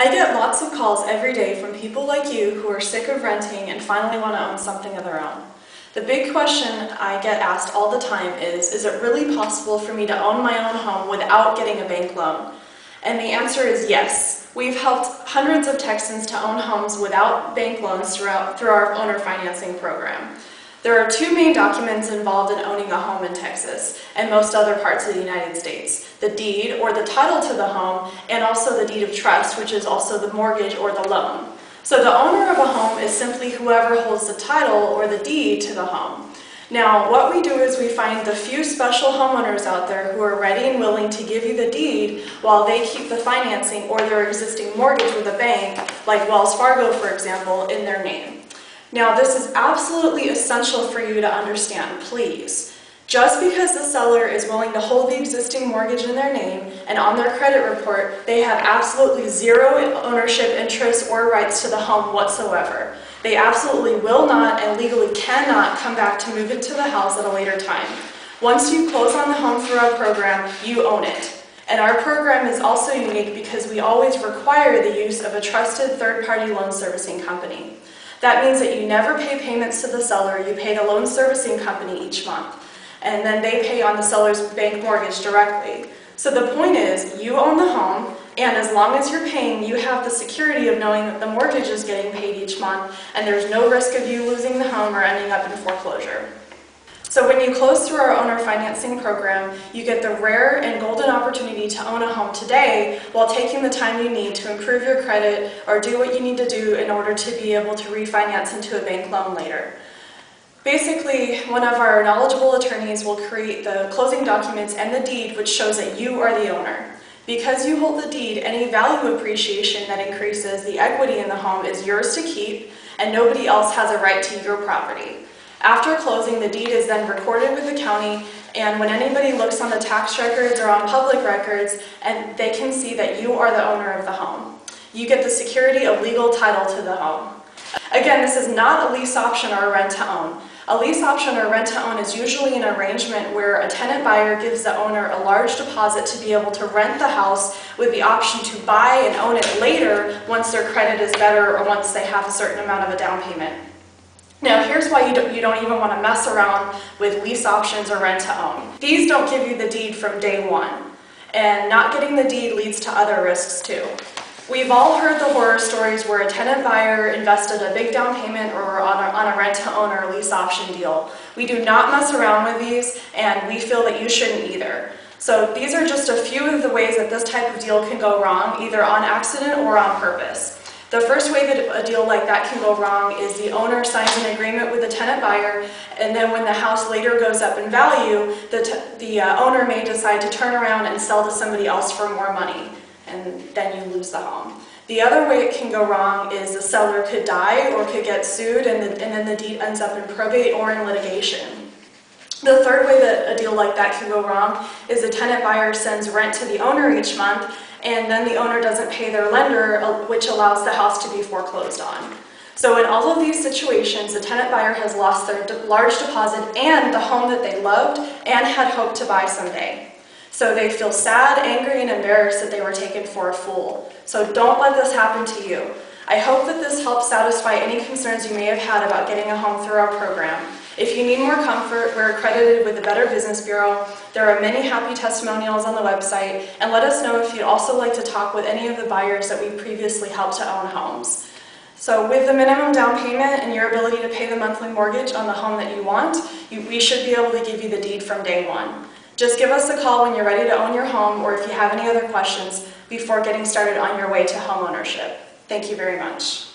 I get lots of calls every day from people like you who are sick of renting and finally want to own something of their own. The big question I get asked all the time is it really possible for me to own my own home without getting a bank loan? And the answer is yes. We've helped hundreds of Texans to own homes without bank loans through our owner financing program. There are two main documents involved in owning a home in Texas and most other parts of the United States: the deed, or the title to the home, and also the deed of trust, which is also the mortgage or the loan. So the owner of a home is simply whoever holds the title or the deed to the home. Now, what we do is we find the few special homeowners out there who are ready and willing to give you the deed while they keep the financing or their existing mortgage with a bank, like Wells Fargo, for example, in their name. Now, this is absolutely essential for you to understand, please. Just because the seller is willing to hold the existing mortgage in their name and on their credit report, they have absolutely zero ownership interest or rights to the home whatsoever. They absolutely will not and legally cannot come back to move into the house at a later time. Once you close on the home through our program, you own it. And our program is also unique because we always require the use of a trusted third-party loan servicing company. That means that you never pay payments to the seller, you pay the loan servicing company each month. And then they pay on the seller's bank mortgage directly. So the point is, you own the home, and as long as you're paying, you have the security of knowing that the mortgage is getting paid each month, and there's no risk of you losing the home or ending up in foreclosure. So when you close through our owner financing program, you get the rare and golden opportunity to own a home today while taking the time you need to improve your credit or do what you need to do in order to be able to refinance into a bank loan later. Basically, one of our knowledgeable attorneys will create the closing documents and the deed, which shows that you are the owner. Because you hold the deed, any value appreciation that increases the equity in the home is yours to keep, and nobody else has a right to your property. After closing, the deed is then recorded with the county, and when anybody looks on the tax records or on public records, and they can see that you are the owner of the home. You get the security of legal title to the home. Again, this is not a lease option or a rent-to-own. A lease option or rent-to-own is usually an arrangement where a tenant buyer gives the owner a large deposit to be able to rent the house with the option to buy and own it later once their credit is better or once they have a certain amount of a down payment. Now, here's why you don't even want to mess around with lease options or rent-to-own. These don't give you the deed from day one, and not getting the deed leads to other risks too. We've all heard the horror stories where a tenant buyer invested a big down payment or on a rent-to-own or lease option deal. We do not mess around with these, and we feel that you shouldn't either. So these are just a few of the ways that this type of deal can go wrong, either on accident or on purpose. The first way that a deal like that can go wrong is the owner signs an agreement with the tenant buyer, and then when the house later goes up in value, the owner may decide to turn around and sell to somebody else for more money, and then you lose the home. The other way it can go wrong is the seller could die or could get sued, and then the deed ends up in probate or in litigation. The third way that a deal like that can go wrong is the tenant buyer sends rent to the owner each month, and then the owner doesn't pay their lender, which allows the house to be foreclosed on. So in all of these situations, the tenant buyer has lost their large deposit and the home that they loved and had hoped to buy someday. So they feel sad, angry, and embarrassed that they were taken for a fool. So don't let this happen to you. I hope that this helps satisfy any concerns you may have had about getting a home through our program. If you need more comfort, we're accredited with the Better Business Bureau. There are many happy testimonials on the website, and let us know if you'd also like to talk with any of the buyers that we previously helped to own homes. So with the minimum down payment and your ability to pay the monthly mortgage on the home that you want, we should be able to give you the deed from day one. Just give us a call when you're ready to own your home, or if you have any other questions before getting started on your way to home ownership. Thank you very much.